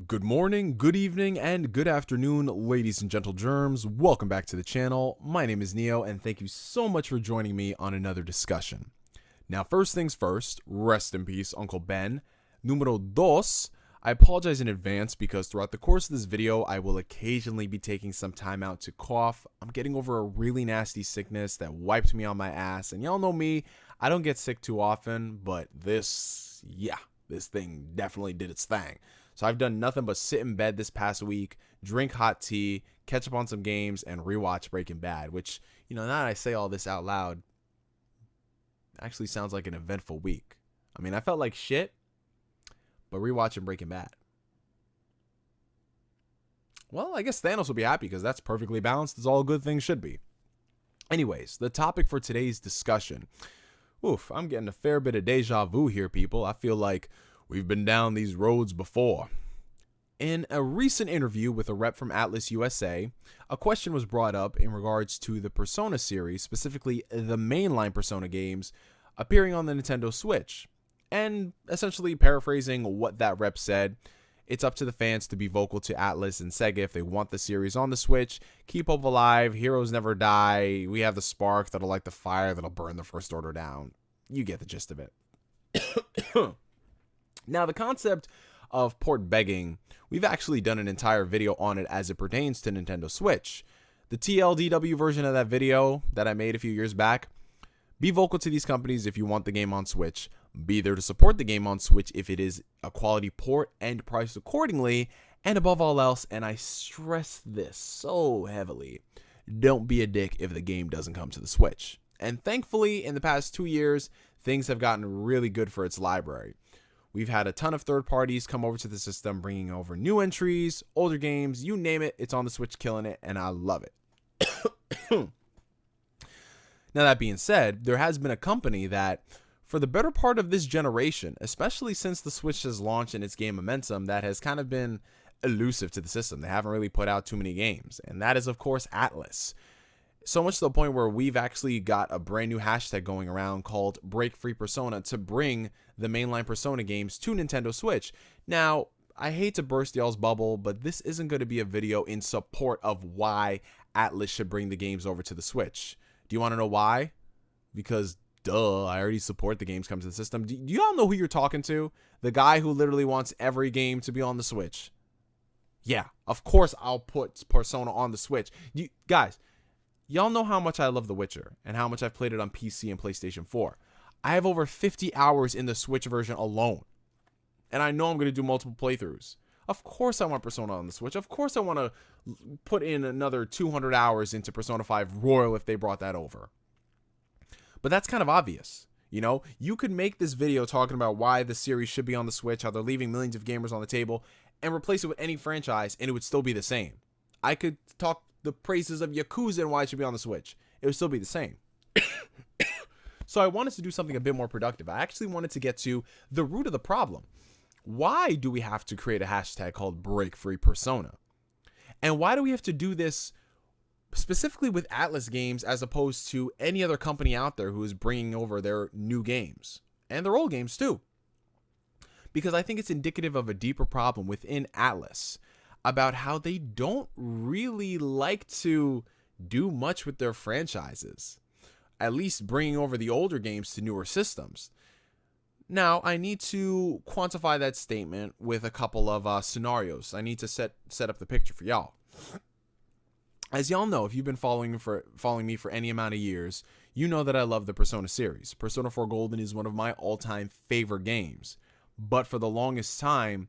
Good morning, good evening, and good afternoon, ladies and gentle germs. Welcome back to the channel. My name is Neo, and thank you so much for joining me on another discussion. Now, first things first, rest in peace, Uncle Ben. Numero dos, I apologize in advance because throughout the course of this video, I will occasionally be taking some time out to cough. I'm getting over a really nasty sickness that wiped me on my ass, and y'all know me, I don't get sick too often, but this thing definitely did its thing. So I've done nothing but sit in bed this past week, drink hot tea, catch up on some games, and rewatch Breaking Bad, which, now that I say all this out loud, actually sounds like an eventful week. I mean, I felt like shit, but rewatching Breaking Bad. Well, I guess Thanos will be happy because that's perfectly balanced as all good things should be. Anyways, the topic for today's discussion. Oof, I'm getting a fair bit of deja vu here, people. I feel like we've been down these roads before. In a recent interview with a rep from Atlus USA, a question was brought up in regards to the Persona series, specifically the mainline Persona games, appearing on the Nintendo Switch. And essentially paraphrasing what that rep said, it's up to the fans to be vocal to Atlus and Sega if they want the series on the Switch. Keep hope alive, heroes never die, we have the spark that'll light the fire that'll burn the First Order down. You get the gist of it. Now, the concept of port begging, we've actually done an entire video on it as it pertains to Nintendo Switch. The TLDW version of that video that I made a few years back, be vocal to these companies if you want the game on Switch. Be there to support the game on Switch if it is a quality port and priced accordingly. And above all else, and I stress this so heavily, don't be a dick if the game doesn't come to the Switch. And thankfully, in the past 2 years, things have gotten really good for its library. We've had a ton of third parties come over to the system, bringing over new entries, older games, you name it, it's on the Switch killing it, and I love it. Now, that being said, there has been a company that, for the better part of this generation, especially since the Switch has launched in its game momentum, that has kind of been elusive to the system. They haven't really put out too many games, and that is, of course, Atlus. So much to the point where we've actually got a brand new hashtag going around called Break Free Persona to bring the mainline Persona games to Nintendo Switch. Now, I hate to burst y'all's bubble, but this isn't going to be a video in support of why Atlus should bring the games over to the Switch. Do you want to know why? Because, duh, I already support the games come to the system. Do y'all know who you're talking to? The guy who literally wants every game to be on the Switch. Yeah, of course I'll put Persona on the Switch. Guys, y'all know how much I love The Witcher and how much I've played it on PC and PlayStation 4. I have over 50 hours in the Switch version alone. And I know I'm going to do multiple playthroughs. Of course I want Persona on the Switch. Of course I want to put in another 200 hours into Persona 5 Royal if they brought that over. But that's kind of obvious. You could make this video talking about why the series should be on the Switch, how they're leaving millions of gamers on the table, and replace it with any franchise, and it would still be the same. I could talk the praises of Yakuza and why it should be on the Switch. It would still be the same. So I wanted to do something a bit more productive. I actually wanted to get to the root of the problem. Why do we have to create a hashtag called Break Free Persona? And why do we have to do this specifically with Atlus games as opposed to any other company out there who is bringing over their new games and their old games too? Because I think it's indicative of a deeper problem within Atlus about how they don't really like to do much with their franchises, at least bringing over the older games to newer systems. Now, I need to quantify that statement with a couple of scenarios. I need to set up the picture for y'all. As y'all know, if you've been following me for any amount of years, you know that I love the Persona series. Persona 4 Golden is one of my all-time favorite games. But for the longest time,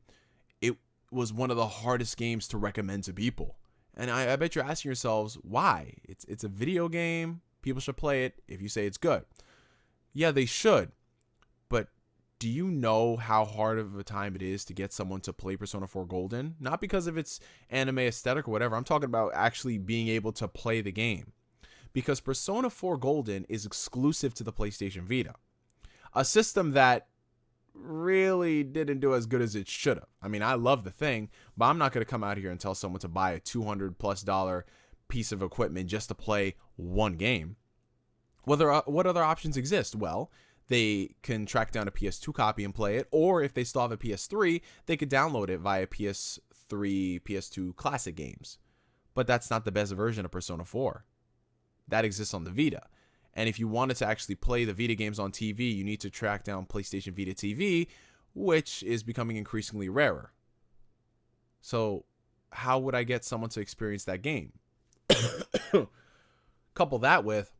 it was one of the hardest games to recommend to people. And I bet you're asking yourselves, why? It's a video game. People should play it if you say it's good. Yeah, they should. But do you know how hard of a time it is to get someone to play Persona 4 Golden? Not because of its anime aesthetic or whatever. I'm talking about actually being able to play the game. Because Persona 4 Golden is exclusive to the PlayStation Vita. A system that really didn't do as good as it should have. I mean, I love the thing, but I'm not going to come out here and tell someone to buy a $200+ piece of equipment just to play one game. What other options exist? Well, they can track down a PS2 copy and play it, or if they still have a PS3, they could download it via PS3 3, PS2 classic games. But that's not the best version of Persona 4. That exists on the Vita. And if you wanted to actually play the Vita games on TV, you need to track down PlayStation Vita TV, which is becoming increasingly rarer. So how would I get someone to experience that game? Couple that with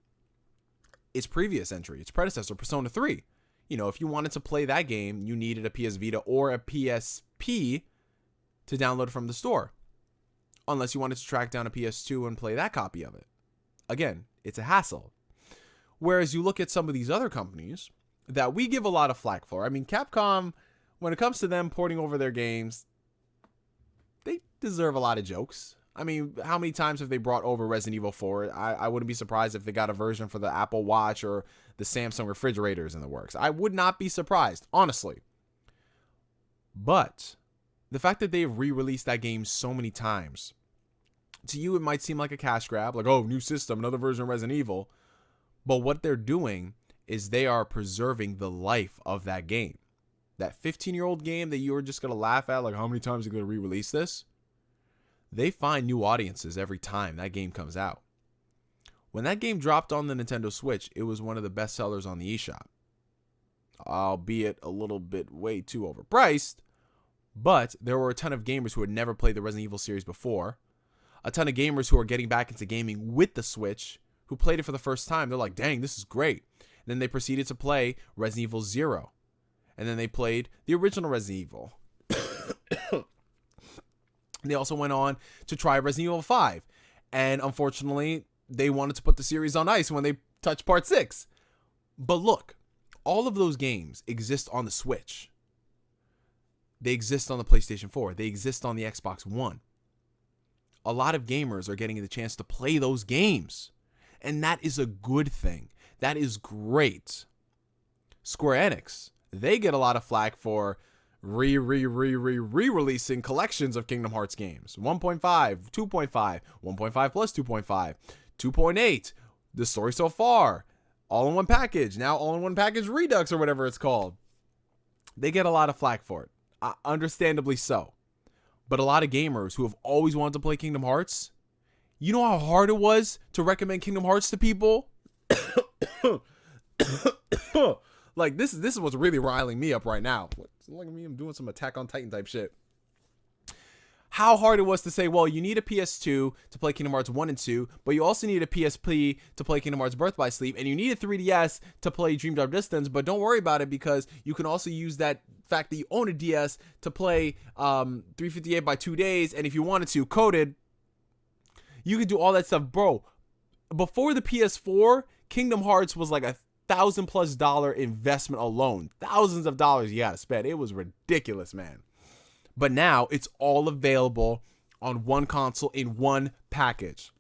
its previous entry, its predecessor, Persona 3. You know, if you wanted to play that game, you needed a PS Vita or a PSP to download from the store. Unless you wanted to track down a PS2 and play that copy of it. Again, it's a hassle. Whereas you look at some of these other companies that we give a lot of flack for. I mean, Capcom, when it comes to them porting over their games, they deserve a lot of jokes. I mean, how many times have they brought over Resident Evil 4? I wouldn't be surprised if they got a version for the Apple Watch or the Samsung refrigerators in the works. I would not be surprised, honestly. But the fact that they've re-released that game so many times, to you it might seem like a cash grab, like, oh, new system, another version of Resident Evil. But what they're doing is they are preserving the life of that game. That 15-year-old game that you were just going to laugh at, like, how many times are they going to re-release this? They find new audiences every time that game comes out. When that game dropped on the Nintendo Switch, it was one of the best sellers on the eShop. Albeit a little bit way too overpriced, but there were a ton of gamers who had never played the Resident Evil series before. A ton of gamers who are getting back into gaming with the Switch, who played it for the first time. They're like, dang, this is great. And then they proceeded to play Resident Evil 0. And then they played the original Resident Evil. They also went on to try Resident Evil 5. And unfortunately, they wanted to put the series on ice when they touched Part 6. But look, all of those games exist on the Switch. They exist on the PlayStation 4. They exist on the Xbox One. A lot of gamers are getting the chance to play those games. And that is a good thing. That is great. Square Enix, they get a lot of flack for re-releasing collections of Kingdom Hearts games. 1.5, 2.5, 1.5 plus 2.5, 2.8, the story so far, all in one package, now all in one package Redux or whatever it's called. They get a lot of flack for it, understandably so. But a lot of gamers who have always wanted to play Kingdom Hearts, you know how hard it was to recommend Kingdom Hearts to people? Like, this is what's really riling me up right now. Look at me, I'm doing some Attack on Titan type shit. How hard it was to say, well, you need a PS2 to play Kingdom Hearts 1 and 2, but you also need a PSP to play Kingdom Hearts Birth by Sleep, and you need a 3DS to play Dream Drop Distance, but don't worry about it because you can also use that fact that you own a DS to play 358 by 2 days, and if you wanted to, coded, you could do all that stuff. Bro, before the PS4, Kingdom Hearts was like $1,000+ investment alone. Thousands of dollars you gotta spend. It was ridiculous, man. But now it's all available on one console in one package.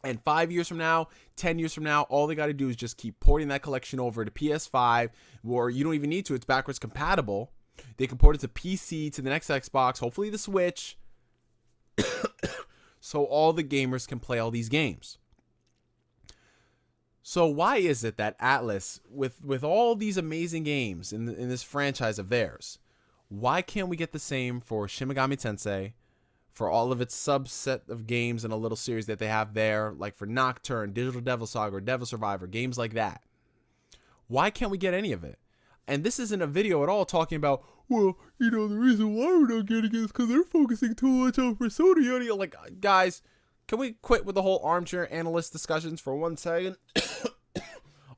And 5 years from now, 10 years from now, all they got to do is just keep porting that collection over to PS5, or you don't even need to. It's backwards compatible. They can port it to PC, to the next Xbox, hopefully the Switch, so all the gamers can play all these games. So why is it that Atlus, with all these amazing games in this franchise of theirs, why can't we get the same for Shin Megami Tensei, for all of its subset of games in a little series that they have there, like for Nocturne, Digital Devil Saga, or Devil Survivor, games like that? Why can't we get any of it? And this isn't a video at all talking about, well, you know, the reason why we're not getting it is because they're focusing too much on Persona. Like, guys, can we quit with the whole armchair analyst discussions for 1 second?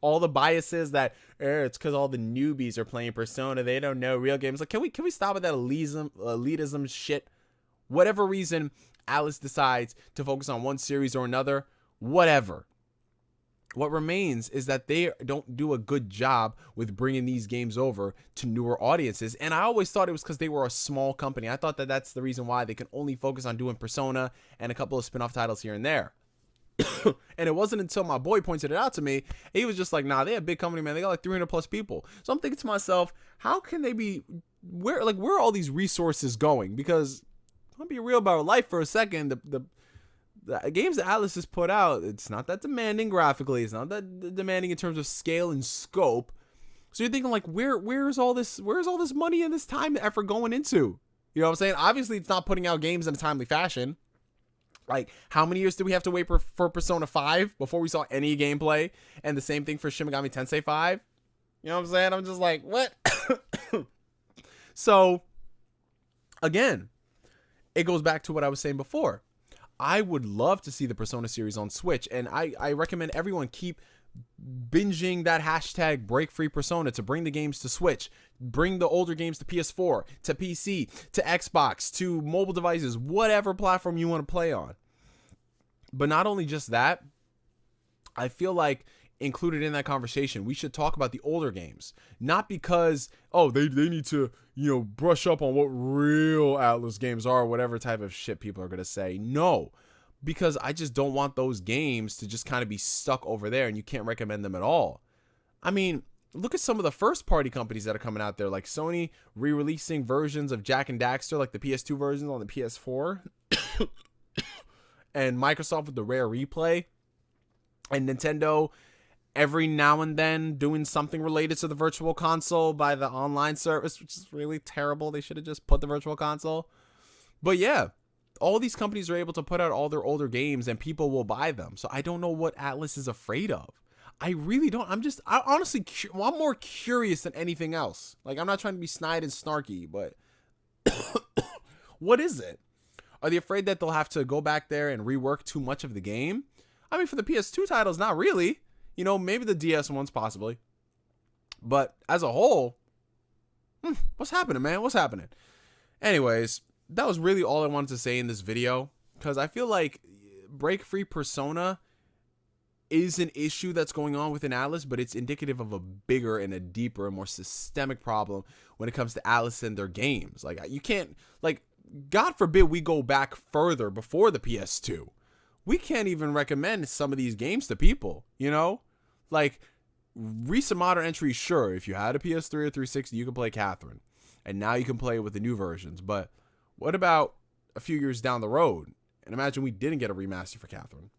All the biases that it's because all the newbies are playing Persona, they don't know real games. Like, can we stop with that elitism shit? Whatever reason Atlus decides to focus on one series or another, whatever. What remains is that they don't do a good job with bringing these games over to newer audiences. And I always thought it was because they were a small company. I thought that that's the reason why they can only focus on doing Persona and a couple of spin-off titles here and there. And it wasn't until my boy pointed it out to me, he was just like, nah, they're a big company, man. They got like 300+ people. So I'm thinking to myself, how can they be, where are all these resources going? Because I'll be real about life for a second. The games that Atlus has put out, it's not that demanding graphically. It's not that demanding in terms of scale and scope. So you're thinking like, where's all this money and this time and effort going into? You know what I'm saying? Obviously, it's not putting out games in a timely fashion. Like, how many years did we have to wait for Persona 5 before we saw any gameplay? And the same thing for Shin Megami Tensei 5. You know what I'm saying? I'm just like, what? So, again, it goes back to what I was saying before. I would love to see the Persona series on Switch, and I recommend everyone keep binging that hashtag #BreakFreePersona to bring the games to Switch, bring the older games to PS4, to PC, to Xbox, to mobile devices, whatever platform you want to play on. But not only just that, I feel like included in that conversation, we should talk about the older games. Not because, oh, they need to, brush up on what real Atlus games are, or whatever type of shit people are going to say. No, because I just don't want those games to just kind of be stuck over there and you can't recommend them at all. I mean, look at some of the first party companies that are coming out there, like Sony re-releasing versions of Jak and Daxter, like the PS2 versions on the PS4, and Microsoft with the Rare Replay, and Nintendo every now and then doing something related to the Virtual Console by the online service, which is really terrible. They should have just put the Virtual Console. But yeah, all these companies are able to put out all their older games and people will buy them. So I don't know what Atlus is afraid of. I really don't. I'm more curious than anything else. Like, I'm not trying to be snide and snarky, but what is it? Are they afraid that they'll have to go back there and rework too much of the game? I mean, for the PS2 titles, not really. Maybe the DS ones possibly. But as a whole, what's happening, man? What's happening? Anyways, that was really all I wanted to say in this video, because I feel like break-free Persona is an issue that's going on within Atlus, but it's indicative of a bigger and a deeper and more systemic problem when it comes to Atlus and their games. Like, you can't, like, God forbid we go back further before the PS2. We can't even recommend some of these games to people, Like, recent modern entries, sure, if you had a PS3 or 360, you can play Catherine. And now you can play it with the new versions. But what about a few years down the road? And imagine we didn't get a remaster for Catherine.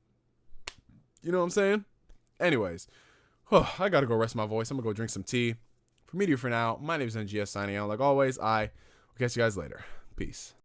You know what I'm saying? Anyways, I gotta go rest my voice. I'm gonna go drink some tea. For me, for now, my name is NGS signing out. Like always, I will catch you guys later. Peace.